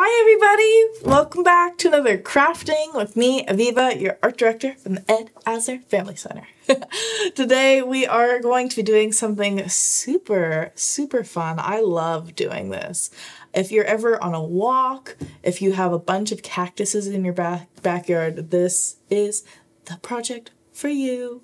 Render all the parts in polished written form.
Hi everybody! Welcome back to another crafting with me, Avivah, your art director from the Ed Asner Family Center. Today we are going to be doing something super fun. I love doing this. If you're ever on a walk, if you have a bunch of cactuses in your backyard, this is the project for you.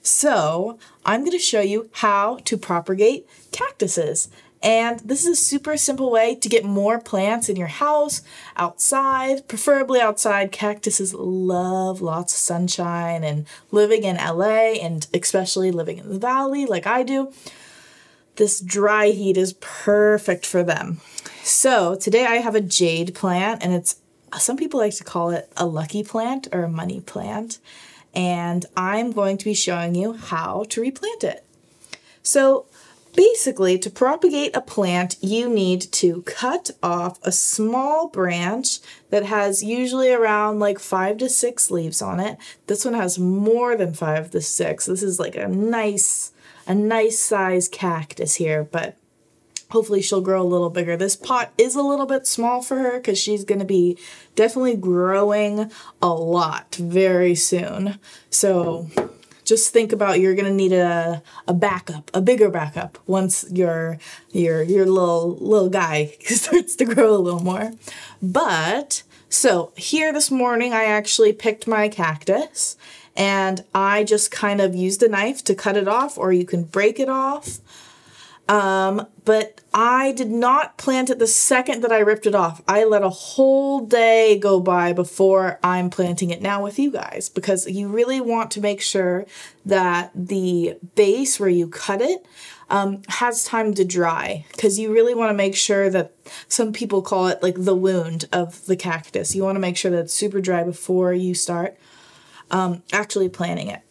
So I'm going to show you how to propagate cactuses. And this is a super simple way to get more plants in your house, outside, preferably outside. Cactuses love lots of sunshine, and living in LA and especially living in the valley like I do, this dry heat is perfect for them. So today I have a jade plant, and some people like to call it a lucky plant or a money plant. And I'm going to be showing you how to replant it. So basically, to propagate a plant, you need to cut off a small branch that has usually around like 5 to 6 leaves on it. This one has more than 5 to 6. This is like a nice size cactus here, but hopefully she'll grow a little bigger. This pot is a little bit small for her because she's going to be definitely growing a lot very soon. So just think about, you're gonna need a backup, a bigger backup, once your little guy starts to grow a little more. But so here this morning I actually picked my cactus, and I just kind of used a knife to cut it off, or you can break it off. But I did not plant it the second that I ripped it off. I let a whole day go by before I'm planting it now with you guys, because you really want to make sure that the base where you cut it has time to dry, because you really want to make sure that, some people call it like the wound of the cactus. You want to make sure that it's super dry before you start actually planting it.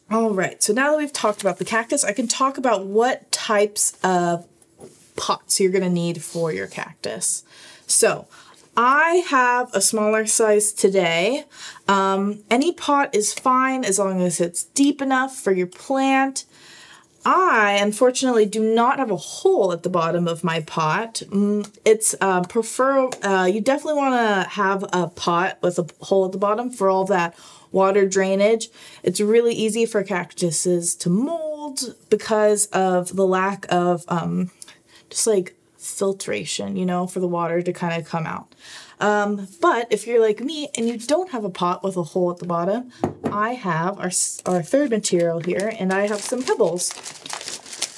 All right, so now that we've talked about the cactus, I can talk about what types of pots you're going to need for your cactus. So I have a smaller size today. Any pot is fine as long as it's deep enough for your plant. I, unfortunately, do not have a hole at the bottom of my pot. You definitely want to have a pot with a hole at the bottom for all that water drainage. It's really easy for cactuses to mold because of the lack of just like filtration, you know, for the water to kind of come out. But if you're like me and you don't have a pot with a hole at the bottom, I have our third material here, and I have some pebbles.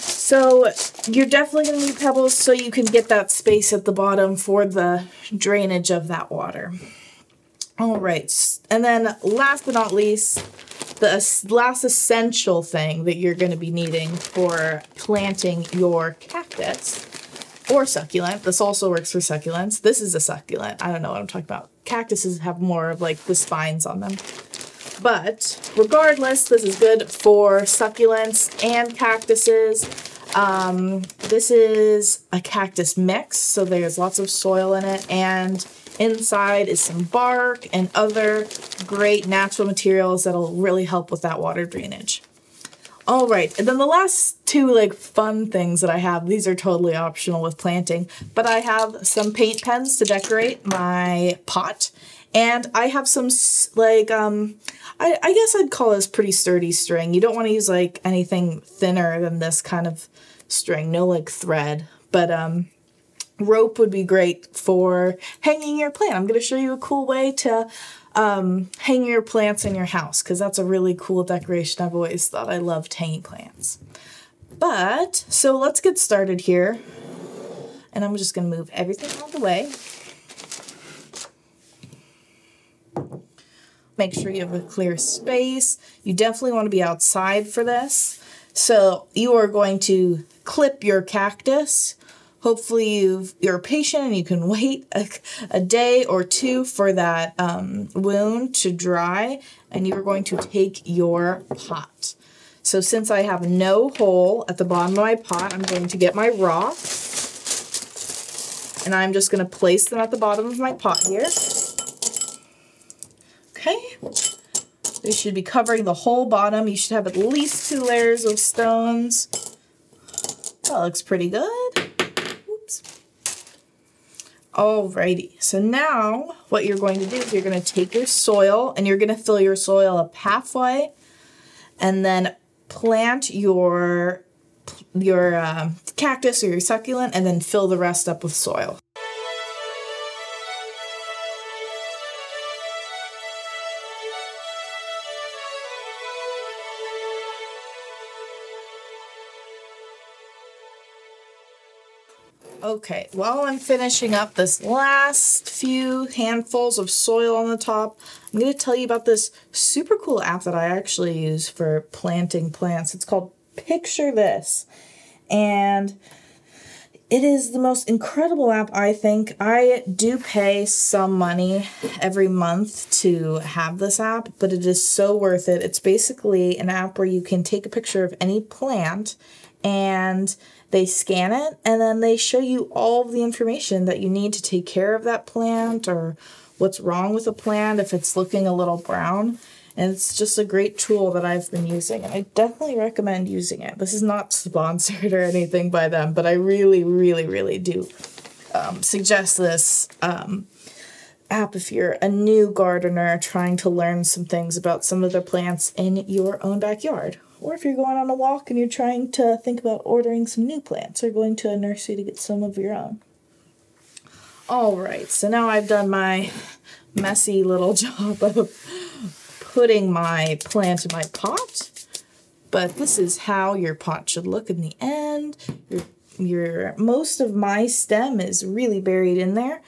So you're definitely going to need pebbles so you can get that space at the bottom for the drainage of that water. All right, and then last but not least, the last essential thing that you're going to be needing for planting your cactus or succulent. This also works for succulents. This is a succulent. I don't know what I'm talking about. Cactuses have more of like the spines on them. But regardless, this is good for succulents and cactuses. This is a cactus mix, so there's lots of soil in it, and inside is some bark and other great natural materials that'll really help with that water drainage. All right, and then the last two like fun things that I have, these are totally optional with planting, but I have some paint pens to decorate my pot, and I have some like, I guess I'd call this pretty sturdy string. You don't want to use like anything thinner than this kind of string, no like thread, but rope would be great for hanging your plant. I'm going to show you a cool way to hang your plants in your house, because that's a really cool decoration. I've always thought I loved hanging plants. But, so let's get started here. And I'm just going to move everything out of the way. Make sure you have a clear space. You definitely want to be outside for this. So you are going to clip your cactus. Hopefully you're patient and you can wait a day or two for that wound to dry, and you're going to take your pot. So since I have no hole at the bottom of my pot, I'm going to get my rocks, and I'm just going to place them at the bottom of my pot here. Okay, they should be covering the whole bottom. You should have at least 2 layers of stones. That looks pretty good. Oops. Alrighty, so now what you're going to do is you're going to take your soil and you're going to fill your soil up halfway and then plant your cactus or your succulent and then fill the rest up with soil. Okay, while I'm finishing up this last few handfuls of soil on the top, I'm going to tell you about this super cool app that I actually use for planting plants. It's called Picture This, and it is the most incredible app, I think. I do pay some money every month to have this app, but it is so worth it. It's basically an app where you can take a picture of any plant and they scan it, and then they show you all of the information that you need to take care of that plant or what's wrong with the plant if it's looking a little brown. And it's just a great tool that I've been using, and I definitely recommend using it. This is not sponsored or anything by them, but I really, really, really do suggest this app if you're a new gardener trying to learn some things about some of the plants in your own backyard. Or if you're going on a walk and you're trying to think about ordering some new plants or going to a nursery to get some of your own. Alright, so now I've done my messy little job of putting my plant in my pot. But this is how your pot should look in the end. Most of my stem is really buried in there.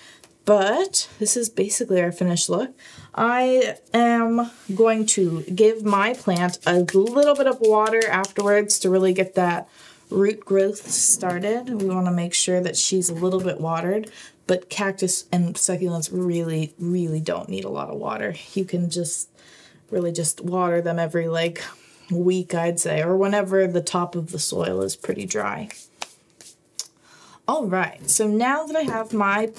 But this is basically our finished look. I am going to give my plant a little bit of water afterwards to really get that root growth started. We want to make sure that she's a little bit watered, but cactus and succulents really, really don't need a lot of water. You can just really just water them every week, I'd say, or whenever the top of the soil is pretty dry. All right, so now that I have my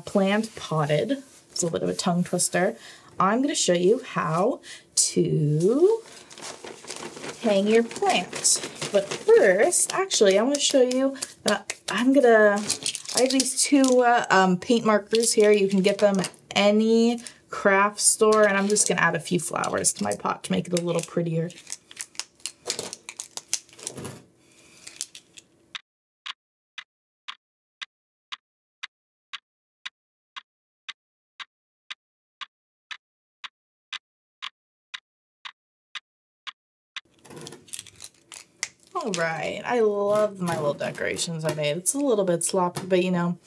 plant potted, it's a bit of a tongue twister, I'm going to show you how to hang your plant. But first, actually, I want to show you that I have these two paint markers here. You can get them at any craft store, and I'm just going to add a few flowers to my pot to make it a little prettier. All right, I love my little decorations I made. It's a little bit sloppy, but you know,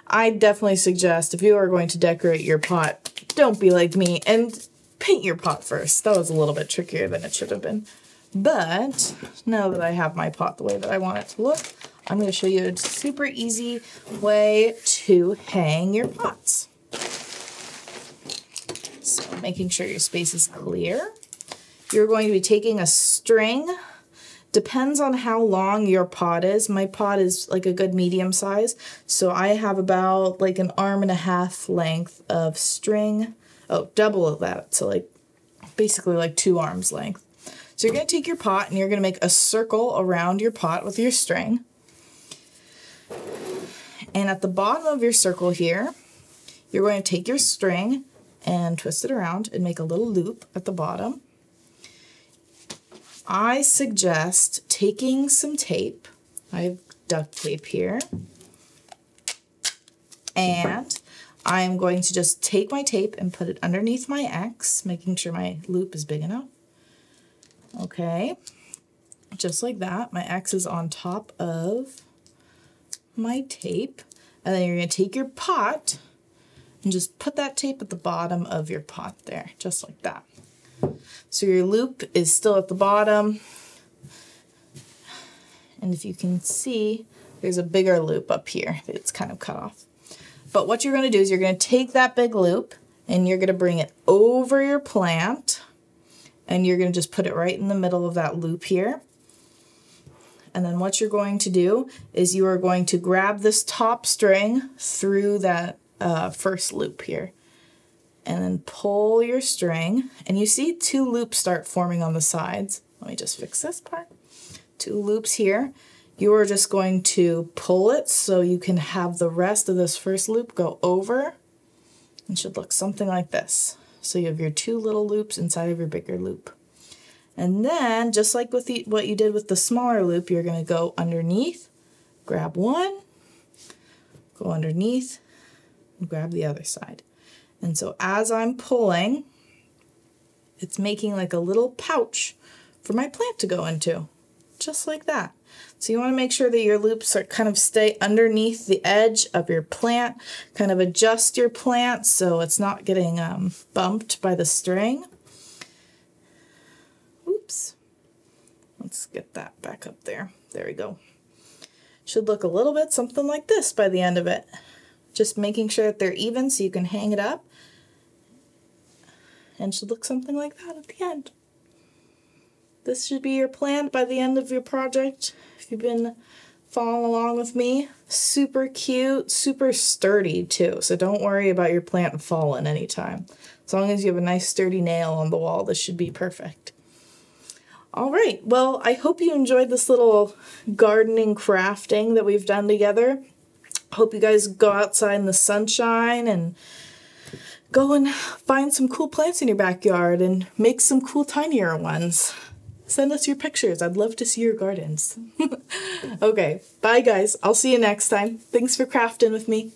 I definitely suggest if you are going to decorate your pot, don't be like me and paint your pot first. That was a little bit trickier than it should have been. But now that I have my pot the way that I want it to look, I'm going to show you a super easy way to hang your pots. So making sure your space is clear. You're going to be taking a string. Depends on how long your pot is. My pot is like a good medium size, so I have about like an 1.5 arm length of string. Oh, double of that, so basically like 2 arms length. So you're going to take your pot and you're going to make a circle around your pot with your string. And at the bottom of your circle here, you're going to take your string and twist it around and make a little loop at the bottom. I suggest taking some tape. I have duct tape here. And I'm going to just take my tape and put it underneath my X, making sure my loop is big enough. Okay, just like that. My X is on top of my tape. And then you're going to take your pot and just put that tape at the bottom of your pot there, just like that. So your loop is still at the bottom, and if you can see, there's a bigger loop up here that's kind of cut off. But what you're going to do is you're going to take that big loop and you're going to bring it over your plant, and you're going to just put it right in the middle of that loop here. And then what you're going to do is you are going to grab this top string through that first loop here. And then pull your string, and you see 2 loops start forming on the sides. Let me just fix this part. 2 loops here. you are just going to pull it so you can have the rest of this first loop go over. It should look something like this. So you have your 2 little loops inside of your bigger loop. And then, just like with what you did with the smaller loop, you're going to go underneath, grab one, go underneath, and grab the other side. And so as I'm pulling, it's making like a little pouch for my plant to go into, just like that. So you want to make sure that your loops are kind of stay underneath the edge of your plant, kind of adjust your plant so it's not getting bumped by the string. Oops. Let's get that back up there. There we go. Should look a little bit something like this by the end of it. Just making sure that they're even so you can hang it up. And should look something like that at the end. This should be your plant by the end of your project. If you've been following along with me, super cute, super sturdy too. So don't worry about your plant falling anytime. As long as you have a nice sturdy nail on the wall, this should be perfect. All right, well, I hope you enjoyed this little gardening crafting that we've done together. Hope you guys go outside in the sunshine and go and find some cool plants in your backyard and make some cool tinier ones. Send us your pictures. I'd love to see your gardens. Okay, bye guys. I'll see you next time. Thanks for crafting with me.